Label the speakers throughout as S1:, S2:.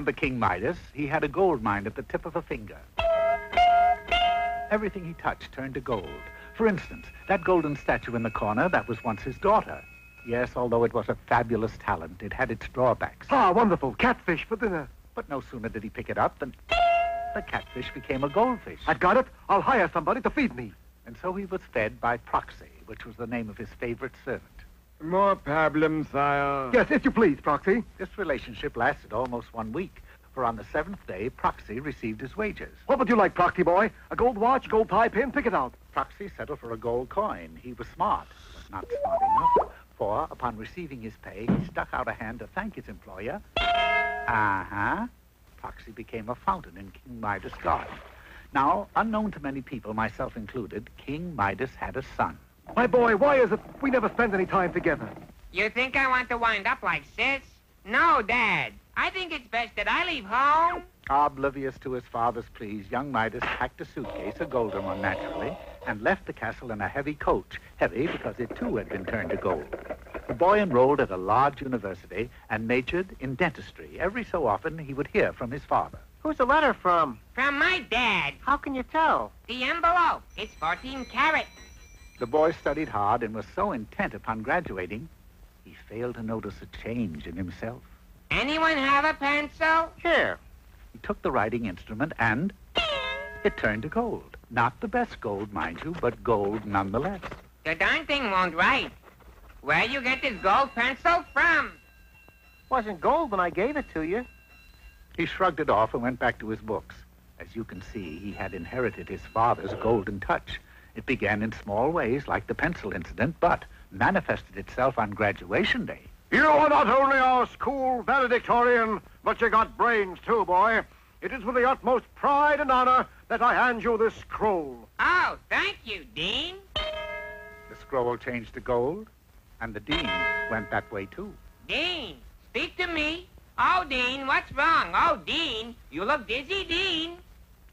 S1: remember King Midas, he had a gold mine at the tip of a finger. Everything he touched turned to gold. For instance, that golden statue in the corner, that was once his daughter. Yes, although it was a fabulous talent, it had its drawbacks.
S2: Ah, wonderful. Catfish for dinner.
S1: But no sooner did he pick it up than the catfish became a goldfish.
S2: I've got it. I'll hire somebody to feed me.
S1: And so he was fed by Proxy, which was the name of his favorite servant.
S3: More problems, sire.
S2: Yes, if you please, Proxy.
S1: This relationship lasted almost 1 week, for on the 7th day, Proxy received his wages.
S2: What would you like, Proxy boy? A gold watch, gold tie pin? Pick it out.
S1: Proxy settled for a gold coin. He was smart, but not smart enough. For, upon receiving his pay, he stuck out a hand to thank his employer. Proxy became a fountain in King Midas' garden. Now, unknown to many people, myself included, King Midas had a son.
S2: My boy, why is it we never spend any time together?
S4: You think I want to wind up like Sis? No, Dad. I think it's best that I leave home.
S1: Oblivious to his father's pleas, young Midas packed a suitcase, a golden one naturally, and left the castle in a heavy coach, heavy because it too had been turned to gold. The boy enrolled at a large university and majored in dentistry. Every so often he would hear from his father.
S5: Who's the letter from?
S4: From my dad.
S5: How can you tell?
S4: The envelope. It's 14 carat.
S1: The boy studied hard and was so intent upon graduating, he failed to notice a change in himself.
S4: Anyone have a pencil?
S5: Here.
S1: He took the writing instrument and it turned to gold. Not the best gold, mind you, but gold nonetheless.
S4: The darn thing won't write. Where you get this gold pencil from?
S5: Wasn't gold when I gave it to you.
S1: He shrugged it off and went back to his books. As you can see, he had inherited his father's golden touch. It began in small ways, like the pencil incident, but manifested itself on graduation day.
S2: You are not only our school valedictorian, but you got brains too, boy. It is with the utmost pride and honor that I hand you this scroll.
S4: Oh, thank you, Dean.
S1: The scroll changed to gold, and the dean went that way too.
S4: Dean, speak to me. Oh, Dean, what's wrong? Oh, Dean, you look dizzy, Dean.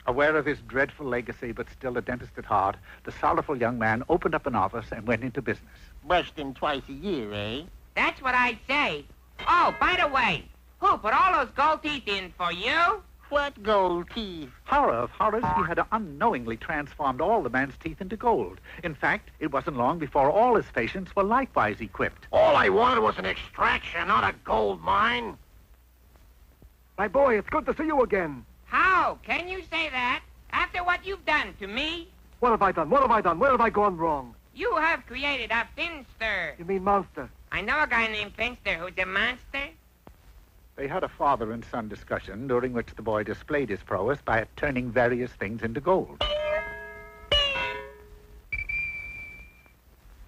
S1: Aware of his dreadful legacy, but still a dentist at heart, the sorrowful young man opened up an office and went into business.
S5: Busting twice a year, eh?
S4: That's what I'd say. Oh, by the way, who put all those gold teeth in for you?
S5: What gold teeth?
S1: Horror of horrors, he had unknowingly transformed all the man's teeth into gold. In fact, it wasn't long before all his patients were likewise equipped.
S6: All I wanted was an extraction, not a gold mine.
S2: My boy, it's good to see you again.
S4: How can you say that after what you've done to me?
S2: What have I done? What have I done? Where have I gone wrong?
S4: You have created a finster.
S2: You mean monster?
S4: I know a guy named Finster who's a monster.
S1: They had a father and son discussion, during which the boy displayed his prowess by turning various things into gold.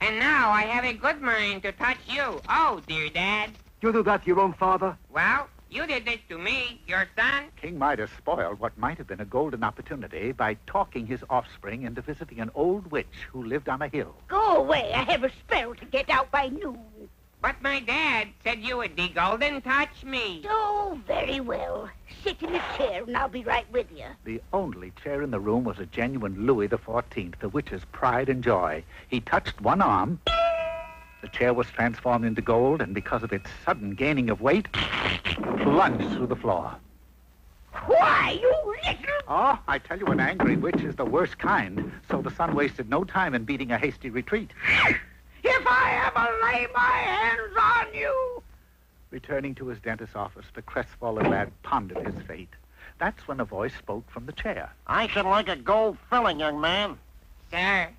S4: And now I have a good mind to touch you. Oh, dear Dad.
S2: You do that to your own father?
S4: Well, you did this to me, your son.
S1: King Midas spoiled what might have been a golden opportunity by talking his offspring into visiting an old witch who lived on a hill.
S7: Go away. I have a spell to get out by noon.
S4: But my dad said you would be golden touch me.
S7: Oh, very well. Sit in a chair and I'll be right with you.
S1: The only chair in the room was a genuine Louis XIV, the witch's pride and joy. He touched one arm. The chair was transformed into gold, and because of its sudden gaining of weight, plunged through the floor.
S7: Why, you little...
S1: Oh, I tell you, an angry witch is the worst kind, so the son wasted no time in beating a hasty retreat.
S7: If I ever lay my hands on you...
S1: Returning to his dentist's office, the crestfallen lad pondered his fate. That's when a voice spoke from the chair.
S6: I should like a gold filling, young man.
S4: Sir,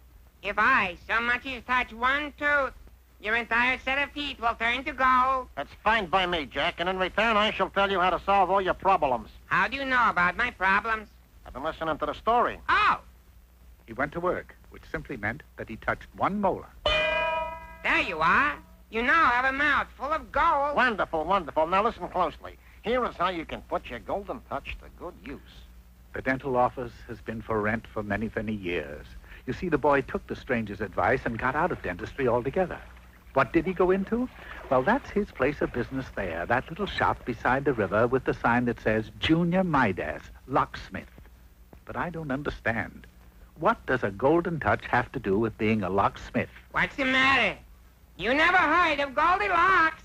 S4: if I so much as touch one tooth, your entire set of teeth will turn to gold.
S6: That's fine by me, Jack, and in return I shall tell you how to solve all your problems.
S4: How do you know about my problems?
S6: I've been listening to the story.
S4: Oh,
S1: He went to work, which simply meant that he touched one molar.
S4: there you are. You now have a mouth full of gold.
S6: Wonderful, wonderful. Now listen closely. Here is how you can put your golden touch to good use.
S1: The dental office has been for rent for many, many years. You see, the boy took the stranger's advice and got out of dentistry altogether. What did he go into? Well, that's his place of business there, that little shop beside the river with the sign that says Junior Midas, locksmith. But I don't understand. What does a golden touch have to do with being a locksmith?
S4: What's the matter? You never heard of Goldilocks?